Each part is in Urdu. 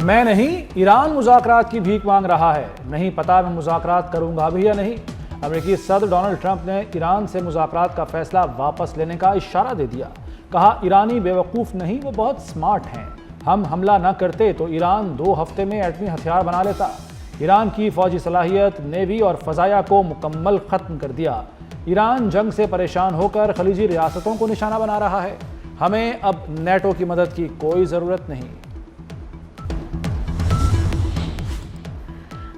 میں نہیں، ایران مذاکرات کی بھیک مانگ رہا ہے، نہیں پتا میں مذاکرات کروں گا بھی یا نہیں۔ امریکی صدر ڈونلڈ ٹرمپ نے ایران سے مذاکرات کا فیصلہ واپس لینے کا اشارہ دے دیا۔ کہا ایرانی بیوقوف نہیں، وہ بہت سمارٹ ہیں۔ ہم حملہ نہ کرتے تو ایران 2 ہفتے میں ایٹمی ہتھیار بنا لیتا۔ ایران کی فوجی صلاحیت، نیوی اور فضائیہ کو مکمل ختم کر دیا۔ ایران جنگ سے پریشان ہو کر خلیجی ریاستوں کو نشانہ بنا رہا ہے۔ ہمیں اب نیٹو کی مدد کی کوئی ضرورت نہیں۔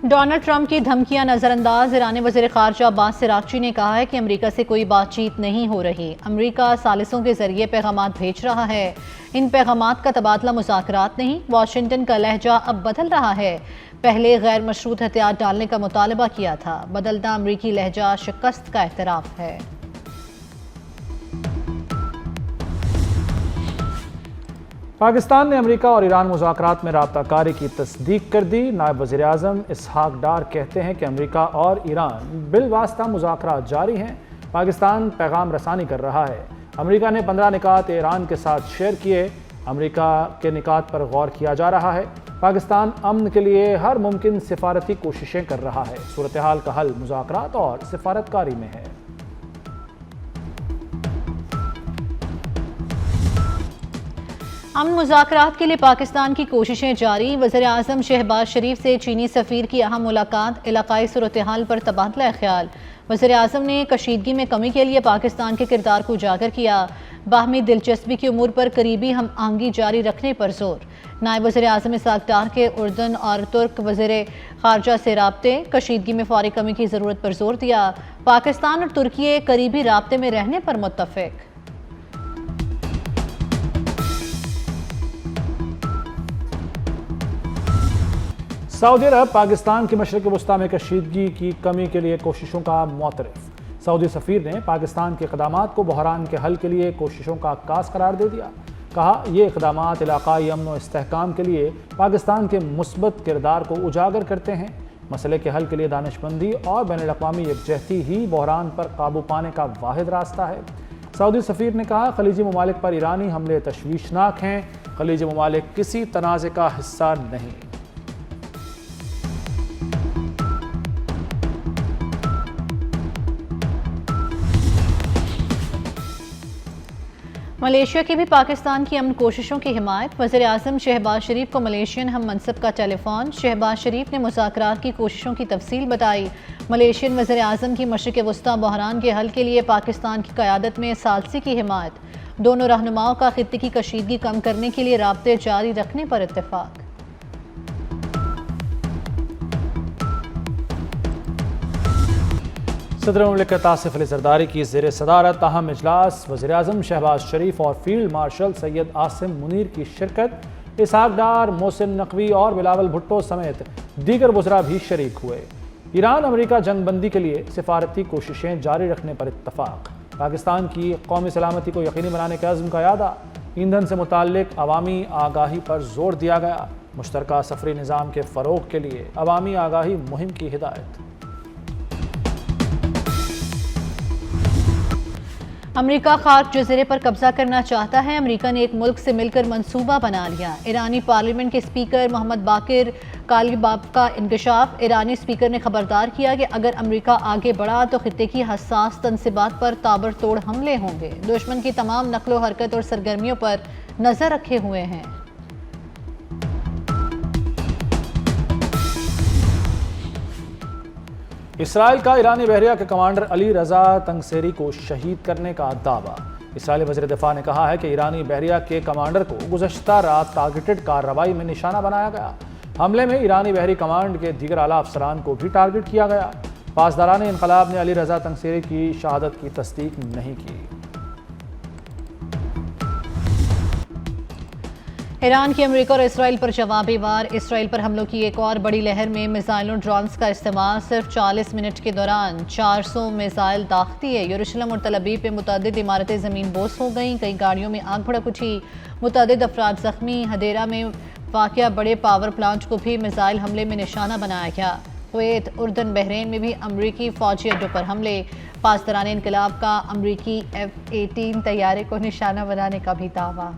ڈونلڈ ٹرمپ کی دھمکیاں نظر انداز، ایرانی وزیر خارجہ عباس عراقچی نے کہا ہے کہ امریکہ سے کوئی بات چیت نہیں ہو رہی۔ امریکہ ثالثوں کے ذریعے پیغامات بھیج رہا ہے۔ ان پیغامات کا تبادلہ مذاکرات نہیں، واشنگٹن کا لہجہ اب بدل رہا ہے۔ پہلے غیر مشروط ہتھیار ڈالنے کا مطالبہ کیا تھا، بدلتا امریکی لہجہ شکست کا اعتراف ہے۔ پاکستان نے امریکہ اور ایران مذاکرات میں رابطہ کاری کی تصدیق کر دی۔ نائب وزیر اعظم اسحاق ڈار کہتے ہیں کہ امریکہ اور ایران بالواسطہ مذاکرات جاری ہیں۔ پاکستان پیغام رسانی کر رہا ہے۔ امریکہ نے 15 نکات ایران کے ساتھ شیئر کیے۔ امریکہ کے نکات پر غور کیا جا رہا ہے۔ پاکستان امن کے لیے ہر ممکن سفارتی کوششیں کر رہا ہے۔ صورتحال کا حل مذاکرات اور سفارتکاری میں ہے۔ امن مذاکرات کے لیے پاکستان کی کوششیں جاری، وزیر اعظم شہباز شریف سے چینی سفیر کی اہم ملاقات، علاقائی صورتحال پر تبادلہ خیال۔ وزیر اعظم نے کشیدگی میں کمی کے لیے پاکستان کے کردار کو اجاگر کیا، باہمی دلچسپی کے امور پر قریبی ہم آہنگی جاری رکھنے پر زور۔ نائب وزیر اعظم اسحاق ڈار کے اردن اور ترک وزیر خارجہ سے رابطے، کشیدگی میں فوری کمی کی ضرورت پر زور دیا۔ پاکستان اور ترکی قریبی رابطے میں رہنے پر متفق۔ سعودی عرب پاکستان کی مشرق وسطیٰ میں کشیدگی کی کمی کے لیے کوششوں کا معترف۔ سعودی سفیر نے پاکستان کے اقدامات کو بحران کے حل کے لیے کوششوں کا عکاس قرار دے دیا۔ کہا یہ اقدامات علاقائی امن و استحکام کے لیے پاکستان کے مثبت کردار کو اجاگر کرتے ہیں۔ مسئلے کے حل کے لیے دانش مندی اور بین الاقوامی یکجہتی ہی بحران پر قابو پانے کا واحد راستہ ہے۔ سعودی سفیر نے کہا خلیجی ممالک پر ایرانی حملے تشویشناک ہیں، خلیجی ممالک کسی تنازع کا حصہ نہیں۔ ملیشیا کی بھی پاکستان کی امن کوششوں کی حمایت، وزیر اعظم شہباز شریف کو ملیشین ہم منصب کا ٹیلی فون۔ شہباز شریف نے مذاکرات کی کوششوں کی تفصیل بتائی۔ ملیشین وزیر اعظم کی مشرق وسطیٰ بحران کے حل کے لیے پاکستان کی قیادت میں ثالثی کی حمایت۔ دونوں رہنماؤں کا خطے کی کشیدگی کم کرنے کے لیے رابطے جاری رکھنے پر اتفاق۔ صدر مملکت آصف علی زرداری کی زیر صدارت اہم اجلاس، وزیر اعظم شہباز شریف اور فیلڈ مارشل سید عاصم منیر کی شرکت۔ اسحاق ڈار، محسن نقوی اور بلاول بھٹو سمیت دیگر وزراء بھی شریک ہوئے۔ ایران امریکہ جنگ بندی کے لیے سفارتی کوششیں جاری رکھنے پر اتفاق۔ پاکستان کی قومی سلامتی کو یقینی بنانے کے عزم کا اعادہ۔ ایندھن سے متعلق عوامی آگاہی پر زور دیا گیا۔ مشترکہ سفری نظام کے فروغ کے لیے عوامی آگاہی مہم کی ہدایت۔ امریکہ خاک جزیرے پر قبضہ کرنا چاہتا ہے، امریکہ نے ایک ملک سے مل کر منصوبہ بنا لیا۔ ایرانی پارلیمنٹ کے اسپیکر محمد باقر کالیباف کا انکشاف۔ ایرانی اسپیکر نے خبردار کیا کہ اگر امریکہ آگے بڑھا تو خطے کی حساس تنصیبات پر تابڑتوڑ حملے ہوں گے۔ دشمن کی تمام نقل و حرکت اور سرگرمیوں پر نظر رکھے ہوئے ہیں۔ اسرائیل کا ایرانی بحریہ کے کمانڈر علی رضا تنگسیری کو شہید کرنے کا دعویٰ۔ اسرائیلی وزیر دفاع نے کہا ہے کہ ایرانی بحریہ کے کمانڈر کو گزشتہ رات ٹارگیٹڈ کارروائی میں نشانہ بنایا گیا۔ حملے میں ایرانی بحری کمانڈ کے دیگر اعلیٰ افسران کو بھی ٹارگیٹ کیا گیا۔ پاسداران انقلاب نے علی رضا تنگسیری کی شہادت کی تصدیق نہیں کی۔ ایران کی امریکہ اور اسرائیل پر جوابی وار، اسرائیل پر حملوں کی ایک اور بڑی لہر میں میزائلوں ڈرونز کا استعمال، صرف 40 منٹ کے دوران 400 میزائل داغ دیے۔ یروشلم اور تل ابیب میں متعدد عمارتیں زمین بوس ہو گئیں، کئی گاڑیوں میں آگ بھڑک اٹھی، متعدد افراد زخمی۔ ہدیرہ میں واقع بڑے پاور پلانٹ کو بھی میزائل حملے میں نشانہ بنایا گیا۔ کویت، اردن، بحرین میں بھی امریکی فوجی اڈوں پر حملے۔ پاسداران انقلاب کا امریکی F-18 طیارے کو نشانہ بنانے کا بھی دعویٰ۔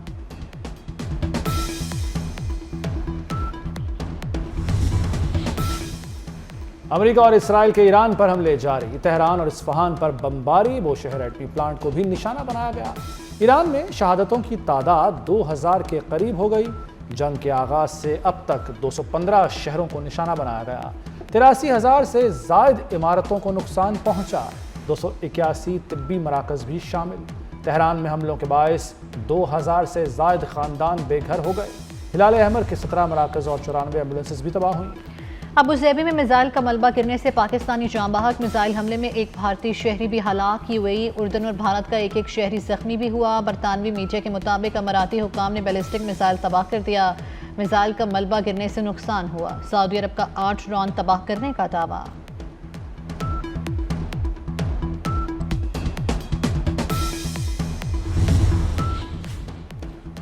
امریکہ اور اسرائیل کے ایران پر حملے جاری، تہران اور اصفہان پر بمباری، بوشہر ایٹمی پلانٹ کو بھی نشانہ بنایا گیا۔ ایران میں شہادتوں کی تعداد 2000 کے قریب ہو گئی۔ جنگ کے آغاز سے اب تک 215 شہروں کو نشانہ بنایا گیا۔ 83,000 سے زائد عمارتوں کو نقصان پہنچا، 281 طبی مراکز بھی شامل۔ تہران میں حملوں کے باعث 2000 سے زائد خاندان بے گھر ہو گئے۔ ہلال احمر کے 17 مراکز اور 94 ایمبولینسز بھی تباہ ہوئیں۔ ابوظہبی میں میزائل کا ملبہ گرنے سے پاکستانی جاں بحق میزائل حملے میں ایک بھارتی شہری بھی ہلاک ہوئی۔ اردن اور بھارت کا ایک شہری زخمی بھی ہوا۔ برطانوی میڈیا کے مطابق اماراتی حکام نے بیلسٹک میزائل تباہ کر دیا۔ میزائل کا ملبہ گرنے سے نقصان ہوا۔ سعودی عرب کا 8 ڈرون تباہ کرنے کا دعویٰ۔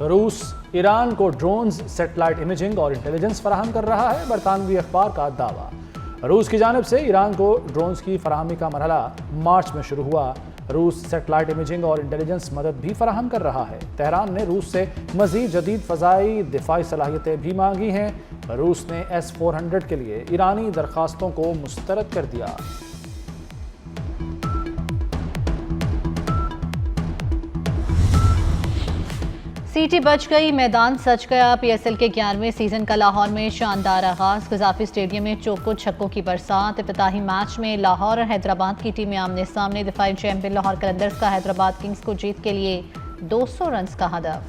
روس ایران کو ڈرونز، سیٹلائٹ امیجنگ اور انٹیلیجنس فراہم کر رہا ہے، برطانوی اخبار کا دعویٰ۔ روس کی جانب سے ایران کو ڈرونز کی فراہمی کا مرحلہ مارچ میں شروع ہوا۔ روس سیٹلائٹ امیجنگ اور انٹیلیجنس مدد بھی فراہم کر رہا ہے۔ تہران نے روس سے مزید جدید فضائی دفاعی صلاحیتیں بھی مانگی ہیں۔ روس نے S-400 کے لیے ایرانی درخواستوں کو مسترد کر دیا۔ سیٹی بچ گئی، میدان سج گیا۔ PSL کے 11ویں سیزن کا لاہور میں شاندار آغاز۔ قذافی اسٹیڈیم میں چوکوں چھکوں کی برسات۔ افتتاحی میچ میں لاہور اور حیدرآباد کی ٹیمیں آمنے سامنے۔ دفاعی چیمپئن لاہور قلندرز کا حیدرآباد کنگز کو جیت کے لیے 200 رنز کا ہدف۔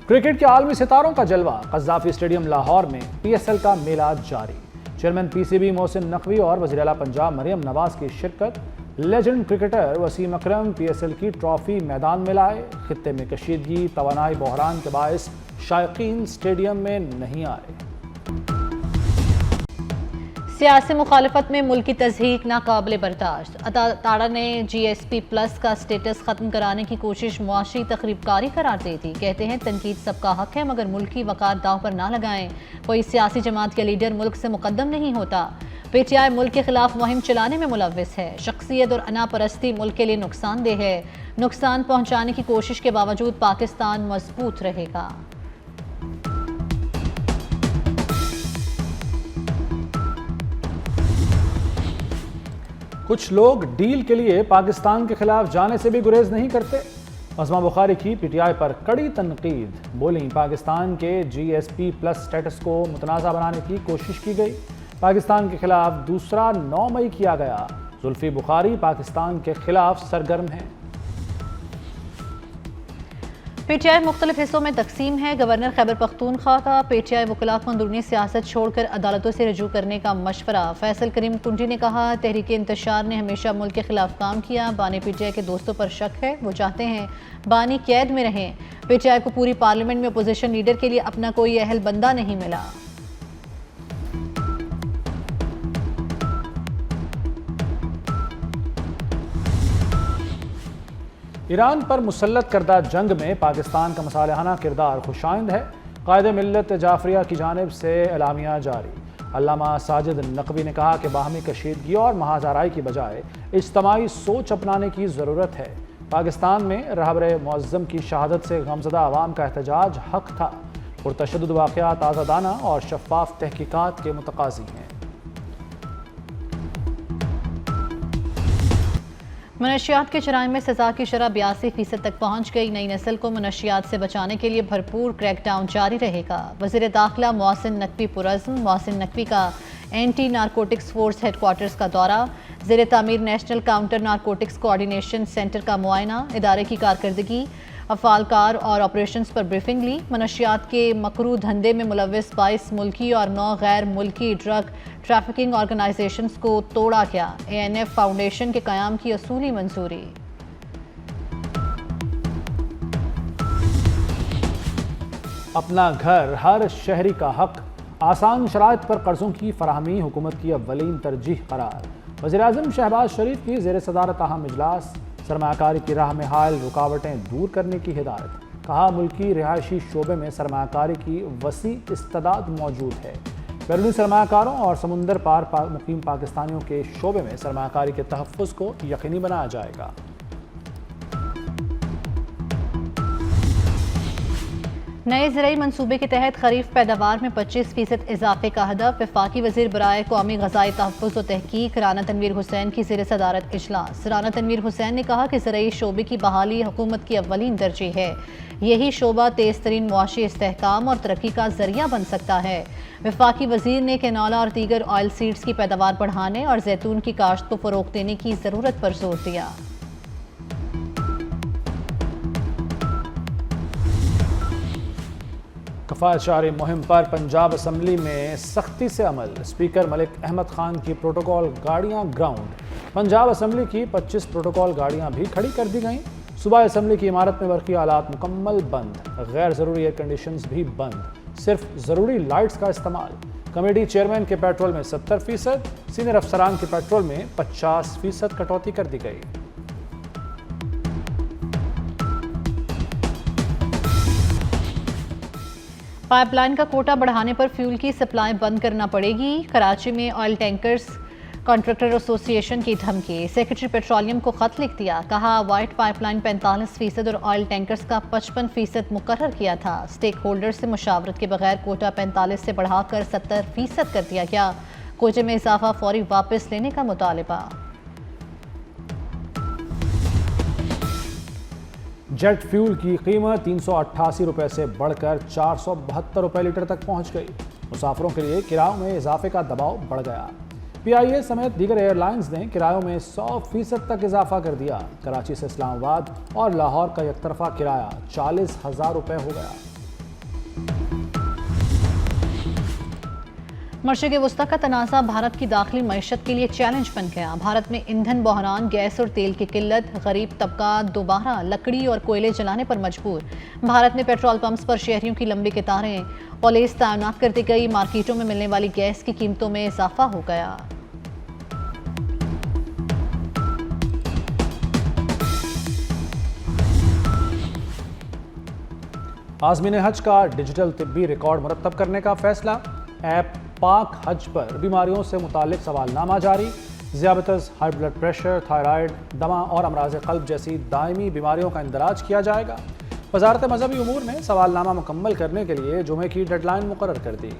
کرکٹ کے عالمی ستاروں کا جلوہ، قذافی اسٹیڈیم لاہور میں PSL کا میلہ جاری۔ چیئرمین PCB محسن نقوی اور وزیر اعلیٰ پنجاب مریم نواز کی شرکت۔ لیجنڈ کرکٹر وسیم اکرم PSL کی ٹرافی میدان میں لائے۔ خطے میں کشیدگی، توانائی بحران کے باعث شائقین اسٹیڈیم میں نہیں آئے۔ سیاسی مخالفت میں ملک کی تضحیک ناقابل برداشت۔ تاڑا نے GSP+ کا سٹیٹس ختم کرانے کی کوشش معاشی تخریب کاری قرار دی تھی۔ کہتے ہیں تنقید سب کا حق ہے مگر ملکی وقار داؤ پر نہ لگائیں۔ کوئی سیاسی جماعت یا لیڈر ملک سے مقدم نہیں ہوتا۔ PTI ملک کے خلاف مہم چلانے میں ملوث ہے۔ شخصیت اور انا پرستی ملک کے لیے نقصان دہ ہے۔ نقصان پہنچانے کی کوشش کے باوجود پاکستان مضبوط رہے گا۔ کچھ لوگ ڈیل کے لیے پاکستان کے خلاف جانے سے بھی گریز نہیں کرتے۔ عظما بخاری کی PTI پر کڑی تنقید۔ بولیں پاکستان کے GSP+ سٹیٹس کو متنازع بنانے کی کوشش کی گئی۔ پاکستان کے خلاف دوسرا 9 مئی کیا گیا۔ زلفی بخاری پاکستان کے خلاف سرگرم ہیں۔ PTI مختلف حصوں میں تقسیم ہے۔ گورنر خیبر پختونخوا کا PTI وکلاء کو اندرونی سیاست چھوڑ کر عدالتوں سے رجوع کرنے کا مشورہ۔ فیصل کریم کنڈی نے کہا تحریک انتشار نے ہمیشہ ملک کے خلاف کام کیا۔ بانی PTI کے دوستوں پر شک ہے، وہ چاہتے ہیں بانی قید میں رہیں۔ PTI کو پوری پارلیمنٹ میں اپوزیشن لیڈر کے لیے اپنا کوئی اہل بندہ نہیں ملا۔ ایران پر مسلط کردہ جنگ میں پاکستان کا مصالحانہ کردار خوشائند ہے۔ قائد ملت جعفریہ کی جانب سے اعلامیہ جاری۔ علامہ ساجد نقوی نے کہا کہ باہمی کشیدگی اور محاذ آرائی کی بجائے اجتماعی سوچ اپنانے کی ضرورت ہے۔ پاکستان میں رہبر معظم کی شہادت سے غمزدہ عوام کا احتجاج حق تھا۔ پرتشدد واقعات آزادانہ اور شفاف تحقیقات کے متقاضی ہیں۔ منشیات کے جرائم میں سزا کی شرح 82% تک پہنچ گئی۔ نئی نسل کو منشیات سے بچانے کے لیے بھرپور کریک ڈاؤن جاری رہے گا۔ وزیر داخلہ محسن نقوی پرعزم۔ محسن نقوی کا anti narcotics force head quarters کا دورہ۔ زیر تعمیر national counter narcotics coordination centre کا معائنہ۔ ادارے کی کارکردگی، افعال کار اور آپریشنز پر بریفنگ لی۔ منشیات کے مکروہ دھندے میں ملوث 22 ملکی اور 9 غیر ملکی ڈرگ ٹریفکنگ آرگنائزیشنز کو توڑا گیا۔ ANF فاؤنڈیشن کے قیام کی اصولی منظوری۔ اپنا گھر ہر شہری کا حق، آسان شرائط پر قرضوں کی فراہمی حکومت کی اولین ترجیح قرار۔ وزیراعظم شہباز شریف کی زیر صدارت اہم اجلاس۔ سرمایہ کاری کی راہ میں حائل رکاوٹیں دور کرنے کی ہدایت۔ کہا ملکی رہائشی شعبے میں سرمایہ کاری کی وسیع استعداد موجود ہے۔ بیرونی سرمایہ کاروں اور سمندر پار مقیم پاکستانیوں کے شعبے میں سرمایہ کاری کے تحفظ کو یقینی بنایا جائے گا۔ نئے زرعی منصوبے کے تحت خریف پیداوار میں 25% اضافے کا ہدف۔ وفاقی وزیر برائے قومی غذائی تحفظ و تحقیق رانا تنویر حسین کی زیر صدارت اجلاس۔ رانا تنویر حسین نے کہا کہ زرعی شعبے کی بحالی حکومت کی اولین ترجیح ہے۔ یہی شعبہ تیز ترین معاشی استحکام اور ترقی کا ذریعہ بن سکتا ہے۔ وفاقی وزیر نے کینولا اور دیگر آئل سیڈز کی پیداوار بڑھانے اور زیتون کی کاشت کو فروغ دینے کی ضرورت پر زور دیا۔ کفایت شعاری مہم پر پنجاب اسمبلی میں سختی سے عمل۔ اسپیکر ملک احمد خان کی پروٹوکول گاڑیاں گراؤنڈ۔ پنجاب اسمبلی کی 25 پروٹوکول گاڑیاں بھی کھڑی کر دی گئیں۔ صوبائی اسمبلی کی عمارت میں برقی آلات مکمل بند، غیر ضروری ایئر کنڈیشنز بھی بند، صرف ضروری لائٹس کا استعمال۔ کمیٹی چیئرمین کے پیٹرول میں 70%، سینئر افسران کے پیٹرول میں 50% کٹوتی کر دی گئی۔ پائپ لائن کا کوٹا بڑھانے پر فیول کی سپلائی بند کرنا پڑے گی۔ کراچی میں آئل ٹینکرز کانٹریکٹر ایسوسی ایشن کی دھمکی۔ سیکرٹری پیٹرولیم کو خط لکھ دیا، کہا وائٹ پائپ لائن 45% اور آئل ٹینکرز کا 55% مقرر کیا تھا۔ سٹیک ہولڈر سے مشاورت کے بغیر کوٹا 45 سے بڑھا کر 70% کر دیا گیا۔ کوٹے میں اضافہ فوری واپس لینے کا مطالبہ۔ جیٹ فیول کی قیمت 388 روپے سے بڑھ کر 472 روپے لیٹر تک پہنچ گئی۔ مسافروں کے لیے کرایوں میں اضافے کا دباؤ بڑھ گیا۔ پی آئی اے سمیت دیگر ایئر لائنز نے کرایوں میں 100% تک اضافہ کر دیا۔ کراچی سے اسلام آباد اور لاہور کا یک طرفہ کرایہ 40,000 روپے ہو گیا۔ مشرق وسطی کا تنازع بھارت کی داخلی معیشت کے لیے چیلنج بن گیا۔ بھارت میں ایندھن بحران، گیس اور تیل کی قلت، غریب طبقہ دوبارہ لکڑی اور کوئلے جلانے پر مجبور۔ بھارت میں پیٹرول پمپس پر شہریوں کی لمبی قطاریں، پولیس تعینات کر دی گئی۔ مارکیٹوں میں ملنے والی گیس کی قیمتوں میں اضافہ ہو گیا۔ عازمین حج کا ڈیجیٹل طبی ریکارڈ مرتب کرنے کا فیصلہ۔ ایپ پاک حج پر بیماریوں سے متعلق سوال نامہ جاری۔ ذیابیطس، ہائی بلڈ پریشر، تھائرائیڈ، دمہ اور امراض قلب جیسی دائمی بیماریوں کا اندراج کیا جائے گا۔ وزارت مذہبی امور نے سوال نامہ مکمل کرنے کے لیے جمعے کی ڈیڈ لائن مقرر کر دی۔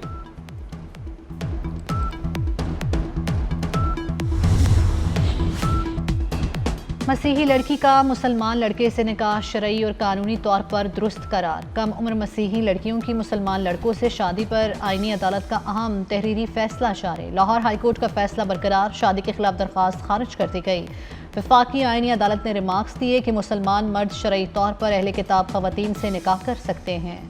مسیحی لڑکی کا مسلمان لڑکے سے نکاح شرعی اور قانونی طور پر درست قرار۔ کم عمر مسیحی لڑکیوں کی مسلمان لڑکوں سے شادی پر آئینی عدالت کا اہم تحریری فیصلہ جاری۔ لاہور ہائی کورٹ کا فیصلہ برقرار، شادی کے خلاف درخواست خارج کر دی گئی۔ وفاقی آئینی عدالت نے ریمارکس دیے کہ مسلمان مرد شرعی طور پر اہل کتاب خواتین سے نکاح کر سکتے ہیں۔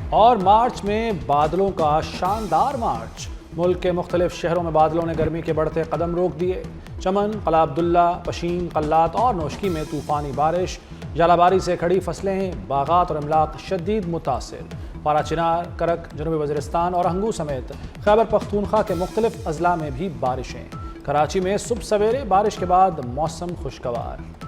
اور مارچ میں بادلوں کا شاندار مارچ۔ ملک کے مختلف شہروں میں بادلوں نے گرمی کے بڑھتے قدم روک دیے۔ چمن، قلعہ عبداللہ، پشین، قلات اور نوشکی میں طوفانی بارش، ژالہ باری سے کھڑی فصلیں، باغات اور املاک شدید متاثر۔ پارا چنار، کرک، جنوبی وزیرستان اور ہنگو سمیت خیبر پختونخوا کے مختلف اضلاع میں بھی بارشیں۔ کراچی میں صبح سویرے بارش کے بعد موسم خوشگوار۔